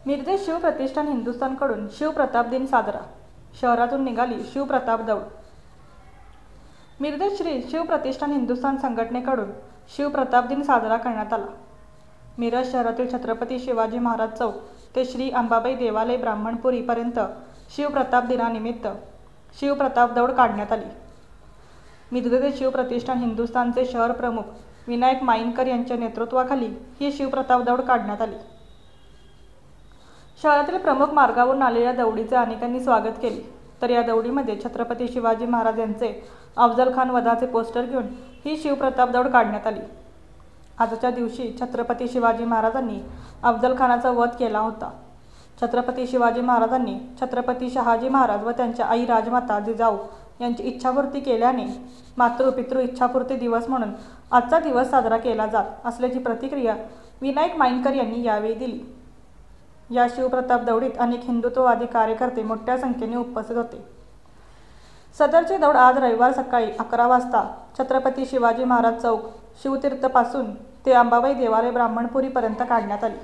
मिरजेत शिवप्रतिष्ठान हिंदुस्थानकडून शिवप्रताप दिन साजरा। शहरातून निघाली शिवप्रताप दौड। मिरजेत श्री शिवप्रतिष्ठान हिंदुस्थान संघटनेकडून शिवप्रताप दिन साजरा करण्यात आला। मिरज शहरातील छत्रपती शिवाजी महाराज चौक ते श्री अंबाबाई देवालय ब्राह्मणपुरी पर्यंत शिवप्रताप दिनानिमित्त शिवप्रताप दौड काढण्यात आली। मिरजेतील शिवप्रतिष्ठान हिंदुस्थानचे शहर प्रमुख विनायक माईनकर यांच्या नेतृत्वाखाली ही शिवप्रताप दौड काढण्यात आली। शहरातील प्रमुख मार्गावरून आलेल्या दौडीचे अनेकांनी स्वागत केले, तर या दौडीमध्ये छत्रपती शिवाजी महाराज यांचे अफजल खान वधाचे पोस्टर घेऊन ही शिवप्रताप दौड काढण्यात आली। आजच्या दिवशी छत्रपती शिवाजी महाराजांनी अफजल खानाचा वध केला होता। छत्रपती शिवाजी महाराजांनी छत्रपती शहाजी महाराज व त्यांच्या आई राजमाता जिजाऊ यांची इच्छापूर्ती केल्याने मातृपितृ इच्छापूर्ती दिवस म्हणून आजचा दिवस साजरा केला जात असल्याची प्रतिक्रिया विनायक माईनकर यांनी यावेळी दिली। या शिवप्रताप दौडीत अनेक हिंदुत्ववादी कार्यकर्ते मोठ्या संख्येने उपस्थित होते। सदरची दौड आज रविवार सकाळी 11 वाजता छत्रपती शिवाजी महाराज चौक शिवतीर्थ पासून ते अंबाबाई देवालय ब्राह्मणपुरी पर्यंत काढण्यात आली।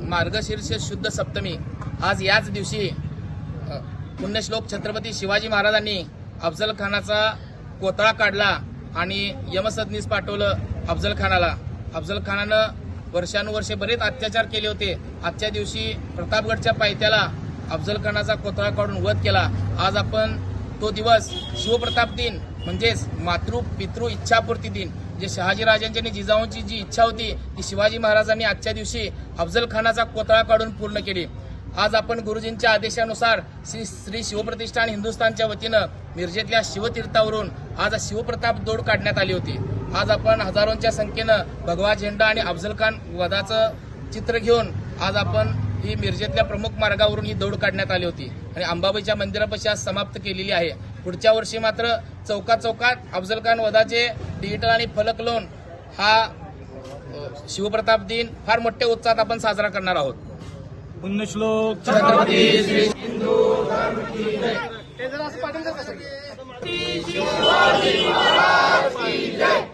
मार्गशीर्ष शुद्ध सप्तमी आज याच दिवशी पुण्यश्लोक छत्रपती शिवाजी महाराजांनी अफजल खानाचा कोतळा काढला आणि यमसदनीस पाठवलं अफजल खानाला। अफजल खानानं वर्षानुवर्षे बरेच अत्याचार केले होते। आजच्या दिवशी प्रतापगडच्या पायथ्याला अफजल खानाचा कोतळा काढून वध केला। आज आपण तो दिवस शिवप्रताप दिन म्हणजेच मातृ पितृ इच्छापूर्ती दिन, जे शहाजीराजांची आणि जिजाऊंची जी इच्छा होती ती शिवाजी महाराजांनी आजच्या दिवशी अफजल खानाचा कोतळा काढून पूर्ण केली। आज आपण गुरुजींच्या आदेशानुसार श्री शिवप्रतिष्ठान हिंदुस्थानच्या वतीनं मिरजेतल्या शिवतीर्थावरून आज शिवप्रताप दौड काढण्यात आली होती। आज आपण हजारोंच्या संख्येनं भगवा झेंडा आणि अफजल खान वधाचं चित्र घेऊन आज आपण ही मिरजेतल्या प्रमुख मार्गावरून ही दौड काढण्यात आली होती आणि अंबाबाईच्या मंदिरापाशी आज समाप्त केलेली आहे। पुढच्या वर्षी मात्र चौकात चौकात अफजल खान वधाचे डिजिटल आणि फलक लावून हा शिवप्रताप दिन फार मोठ्या उत्साहात आपण साजरा करणार आहोत। पुण्यश्लोक छत्रपती श्री शिवाजी महाराज की जय।